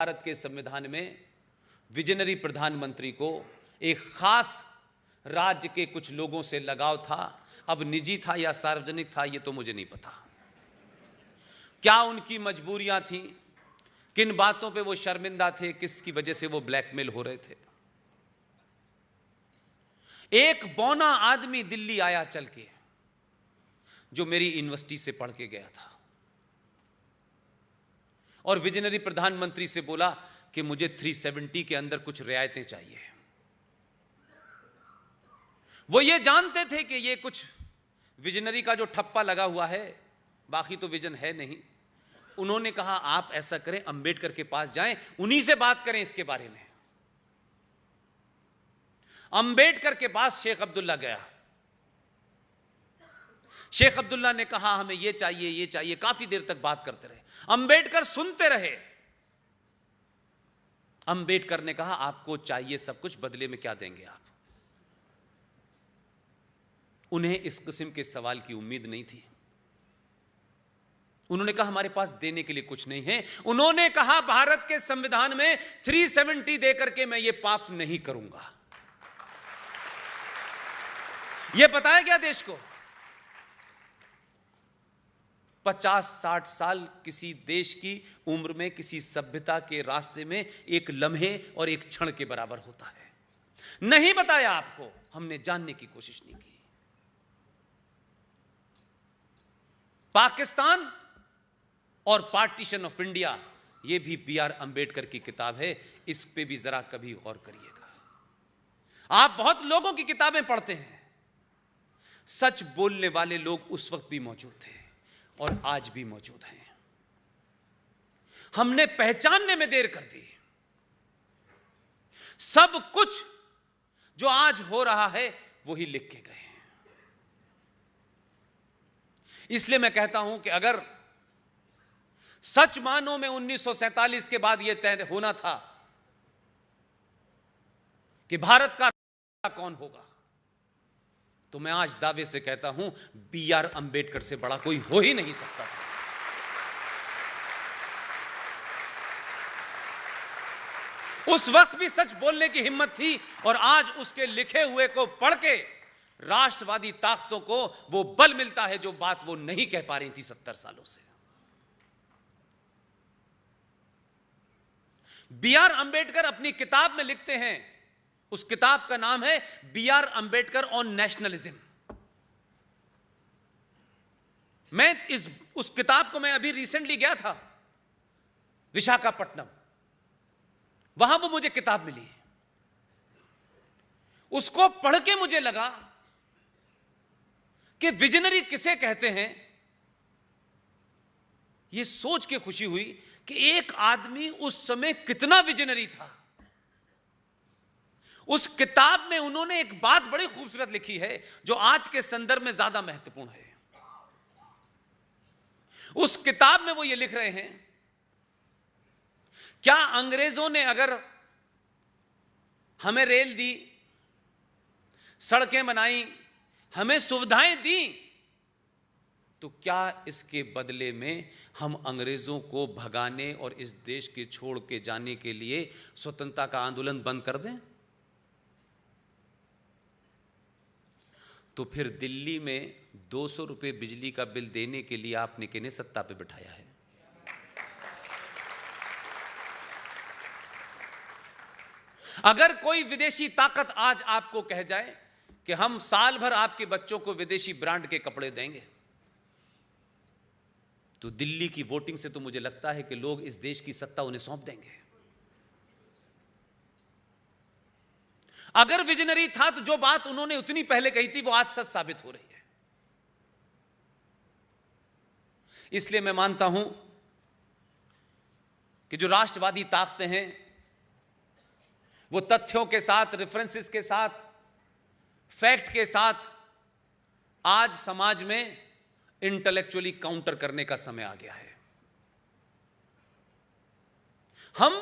भारत के संविधान में विजनरी प्रधानमंत्री को एक खास राज्य के कुछ लोगों से लगाव था। अब निजी था या सार्वजनिक था ये तो मुझे नहीं पता। क्या उनकी मजबूरियां थीं, किन बातों पे वो शर्मिंदा थे, किसकी वजह से वो ब्लैकमेल हो रहे थे। एक बौना आदमी दिल्ली आया चल के, जो मेरी यूनिवर्सिटी से पढ़ के गया था, और विजनरी प्रधानमंत्री से बोला कि मुझे 370 के अंदर कुछ रियायतें चाहिए। वो ये जानते थे कि ये कुछ विजनरी का जो ठप्पा लगा हुआ है, बाकी तो विजन है नहीं। उन्होंने कहा आप ऐसा करें, अंबेडकर के पास जाएं, उन्हीं से बात करें इसके बारे में। अंबेडकर के पास शेख अब्दुल्ला गया। शेख अब्दुल्ला ने कहा हमें ये चाहिए, ये चाहिए। काफी देर तक बात करते रहे, अंबेडकर सुनते रहे। अंबेडकर ने कहा आपको चाहिए सब कुछ, बदले में क्या देंगे आप? उन्हें इस किस्म के सवाल की उम्मीद नहीं थी। उन्होंने कहा हमारे पास देने के लिए कुछ नहीं है। उन्होंने कहा भारत के संविधान में 370 देकर के मैं ये पाप नहीं करूंगा। यह बताया गया देश को। 50-60 साल किसी देश की उम्र में, किसी सभ्यता के रास्ते में एक लम्हे और एक क्षण के बराबर होता है। नहीं बताया आपको, हमने जानने की कोशिश नहीं की। पाकिस्तान और पार्टीशन ऑफ इंडिया, यह भी B.R. अंबेडकर की किताब है। इस पे भी जरा कभी गौर करिएगा। आप बहुत लोगों की किताबें पढ़ते हैं, सच बोलने वाले लोग उस वक्त भी मौजूद थे और आज भी मौजूद हैं। हमने पहचानने में देर कर दी। सब कुछ जो आज हो रहा है वही लिख के गए। इसलिए मैं कहता हूं कि अगर सच मानो में 1947 के बाद यह तय होना था कि भारत का कौन होगा, तो मैं आज दावे से कहता हूं B.R. अंबेडकर से बड़ा कोई हो ही नहीं सकता था। उस वक्त भी सच बोलने की हिम्मत थी और आज उसके लिखे हुए को पढ़ के राष्ट्रवादी ताकतों को वो बल मिलता है जो बात वो नहीं कह पा रही थी 70 सालों से। B.R. अंबेडकर अपनी किताब में लिखते हैं, उस किताब का नाम है B.R. Ambedkar on nationalism. मैं उस किताब को मैं अभी रिसेंटली गया था विशाखापट्टनम, वहां वो मुझे किताब मिली। उसको पढ़ के मुझे लगा कि विजनरी किसे कहते हैं। यह सोच के खुशी हुई कि एक आदमी उस समय कितना विजनरी था। उस किताब में उन्होंने एक बात बड़ी खूबसूरत लिखी है जो आज के संदर्भ में ज्यादा महत्वपूर्ण है। उस किताब में वो ये लिख रहे हैं, क्या अंग्रेजों ने अगर हमें रेल दी, सड़कें बनाई, हमें सुविधाएं दी, तो क्या इसके बदले में हम अंग्रेजों को भगाने और इस देश के छोड़ के जाने के लिए स्वतंत्रता का आंदोलन बंद कर दें? तो फिर दिल्ली में 200 रुपए बिजली का बिल देने के लिए आपने किन्हें सत्ता पे बिठाया है? अगर कोई विदेशी ताकत आज आपको कह जाए कि हम साल भर आपके बच्चों को विदेशी ब्रांड के कपड़े देंगे, तो दिल्ली की वोटिंग से तो मुझे लगता है कि लोग इस देश की सत्ता उन्हें सौंप देंगे। अगर विजनरी था तो जो बात उन्होंने उतनी पहले कही थी वो आज सच साबित हो रही है। इसलिए मैं मानता हूं कि जो राष्ट्रवादी ताकतें हैं वो तथ्यों के साथ, रेफरेंसेस के साथ, फैक्ट के साथ आज समाज में इंटेलेक्चुअली काउंटर करने का समय आ गया है। हम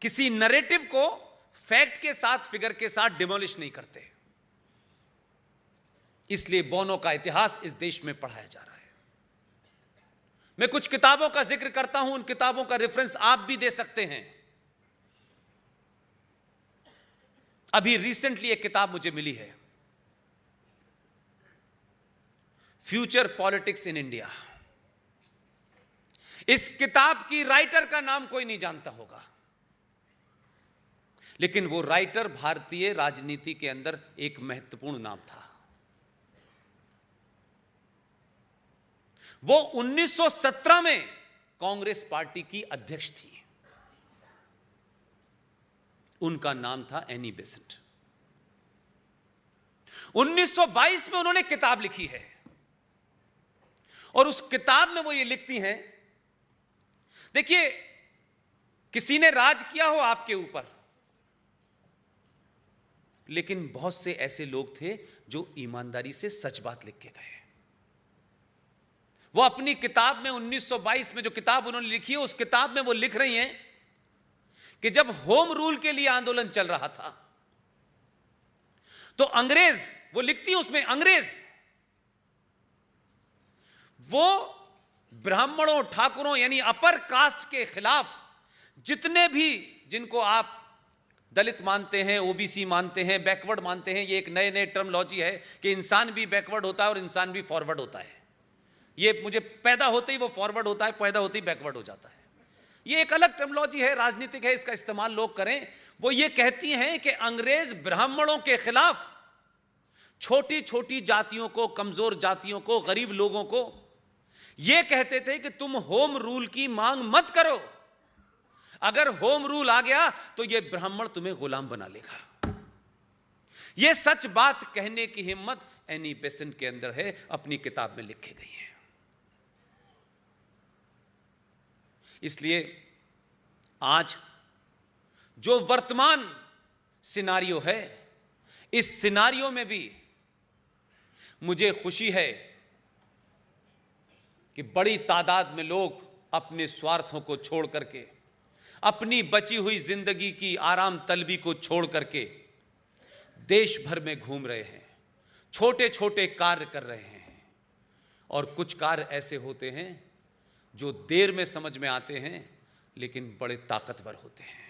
किसी नैरेटिव को फैक्ट के साथ, फिगर के साथ डिमोलिश नहीं करते। इसलिए बौनों का इतिहास इस देश में पढ़ाया जा रहा है। मैं कुछ किताबों का जिक्र करता हूं, उन किताबों का रेफरेंस आप भी दे सकते हैं। अभी रिसेंटली एक किताब मुझे मिली है, फ्यूचर पॉलिटिक्स इन इंडिया। इस किताब की राइटर का नाम कोई नहीं जानता होगा, लेकिन वो राइटर भारतीय राजनीति के अंदर एक महत्वपूर्ण नाम था। वो 1917 में कांग्रेस पार्टी की अध्यक्ष थी। उनका नाम था एनी बेसेंट। 1922 में उन्होंने किताब लिखी है, और उस किताब में वो ये लिखती हैं, देखिए, किसी ने राज किया हो आपके ऊपर, लेकिन बहुत से ऐसे लोग थे जो ईमानदारी से सच बात लिख के गए। वो अपनी किताब में 1922 में जो किताब उन्होंने लिखी है, उस किताब में वो लिख रही हैं कि जब होम रूल के लिए आंदोलन चल रहा था, तो अंग्रेज, वो लिखती है उसमें, अंग्रेज वो ब्राह्मणों, ठाकुरों यानी अपर कास्ट के खिलाफ जितने भी, जिनको आप दलित मानते हैं, ओबीसी मानते हैं, बैकवर्ड मानते हैं, ये एक नए नए टर्मोलॉजी है कि इंसान भी बैकवर्ड होता है और इंसान भी फॉरवर्ड होता है। ये मुझे पैदा होते ही वो फॉरवर्ड होता है, पैदा होते ही बैकवर्ड हो जाता है। ये एक अलग टर्मोलॉजी है, राजनीतिक है, इसका इस्तेमाल लोग करें। वो ये कहती हैं कि अंग्रेज ब्राह्मणों के खिलाफ छोटी छोटी जातियों को, कमजोर जातियों को, गरीब लोगों को ये कहते थे कि तुम होम रूल की मांग मत करो, अगर होम रूल आ गया तो ये ब्राह्मण तुम्हें गुलाम बना लेगा। ये सच बात कहने की हिम्मत एनी बेसेंट के अंदर है, अपनी किताब में लिखी गई है। इसलिए आज जो वर्तमान सिनारियो है, इस सिनारियो में भी मुझे खुशी है कि बड़ी तादाद में लोग अपने स्वार्थों को छोड़ करके, अपनी बची हुई जिंदगी की आराम तलबी को छोड़ करके देश भर में घूम रहे हैं, छोटे छोटे कार्य कर रहे हैं। और कुछ कार्य ऐसे होते हैं जो देर में समझ में आते हैं, लेकिन बड़े ताकतवर होते हैं।